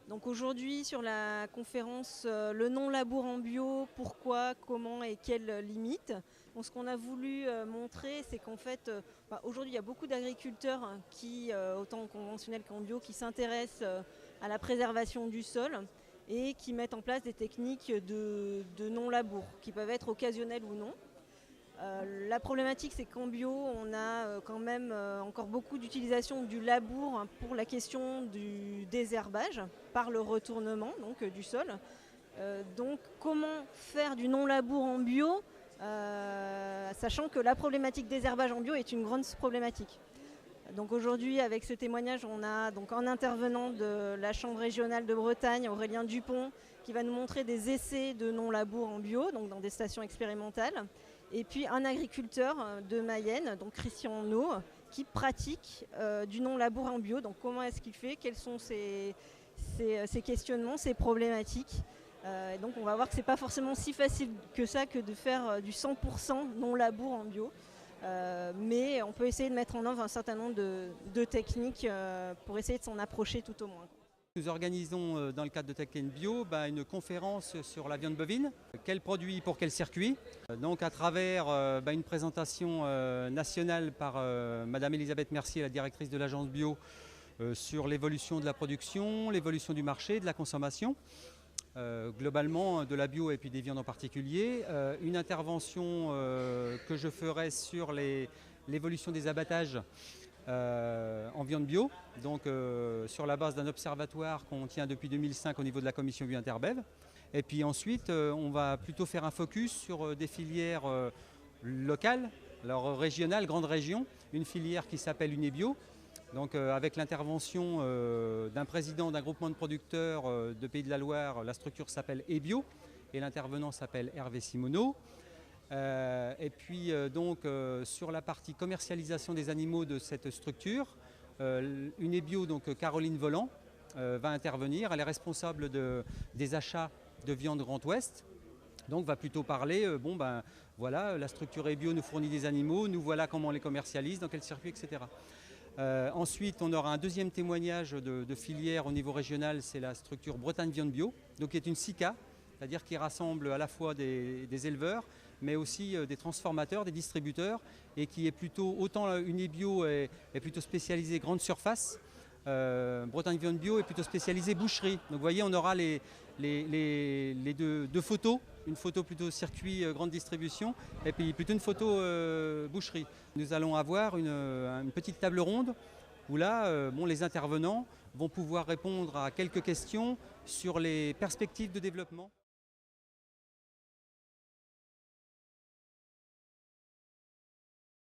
Donc aujourd'hui sur la conférence le non-labour en bio, pourquoi, comment et quelles limites. Donc ce qu'on a voulu montrer, c'est qu'en fait aujourd'hui il y a beaucoup d'agriculteurs qui, autant conventionnels qu'en bio, qui s'intéressent à la préservation du sol et qui mettent en place des techniques de non-labour qui peuvent être occasionnelles ou non. La problématique, c'est qu'en bio, on a quand même encore beaucoup d'utilisation du labour pour la question du désherbage par le retournement du sol. Donc comment faire du non-labour en bio, sachant que la problématique désherbage en bio est une grande problématique. Donc aujourd'hui, avec ce témoignage, on a donc un intervenant de la Chambre régionale de Bretagne, Aurélien Dupont, qui va nous montrer des essais de non-labour en bio, donc dans des stations expérimentales. Et puis un agriculteur de Mayenne, donc Christian No, qui pratique du non-labour en bio. Donc comment est-ce qu'il fait, quels sont ses questionnements, ses problématiques. Donc on va voir que ce n'est pas forcément si facile que ça que de faire du 100% non-labour en bio. Mais on peut essayer de mettre en œuvre un certain nombre de techniques pour essayer de s'en approcher tout au moins. Nous organisons dans le cadre de Tech Bio une conférence sur la viande bovine. Quel produit pour quel circuit. Donc à travers une présentation nationale par Madame Elisabeth Mercier, la directrice de l'agence bio, sur l'évolution de la production, l'évolution du marché, de la consommation. Globalement de la bio et puis des viandes en particulier. Une intervention que je ferai sur l'évolution des abattages en viande bio, donc sur la base d'un observatoire qu'on tient depuis 2005 au niveau de la commission Bio Interbev. Et puis ensuite, on va plutôt faire un focus sur des filières locales, alors régionales, grandes régions, une filière qui s'appelle Unebio, donc avec l'intervention d'un président d'un groupement de producteurs de Pays de la Loire. La structure s'appelle eBio et l'intervenant s'appelle Hervé Simoneau. Et puis sur la partie commercialisation des animaux de cette structure, Unebio, donc Caroline Volant, va intervenir. Elle est responsable des achats de viande Grand Ouest. Donc va plutôt parler, voilà, la structure eBio nous fournit des animaux, nous voilà comment on les commercialise, dans quel circuit, etc. Ensuite, on aura un deuxième témoignage de filière au niveau régional, c'est la structure Bretagne Viande Bio, donc qui est une SICA, c'est-à-dire qui rassemble à la fois des éleveurs, mais aussi des transformateurs, des distributeurs, et qui est plutôt, autant Unebio est plutôt spécialisée grande surface, Bretagne Viande Bio est plutôt spécialisée boucherie. Donc vous voyez, on aura les deux photos, une photo plutôt circuit grande distribution et puis plutôt une photo boucherie. Nous allons avoir une petite table ronde où là, les intervenants vont pouvoir répondre à quelques questions sur les perspectives de développement.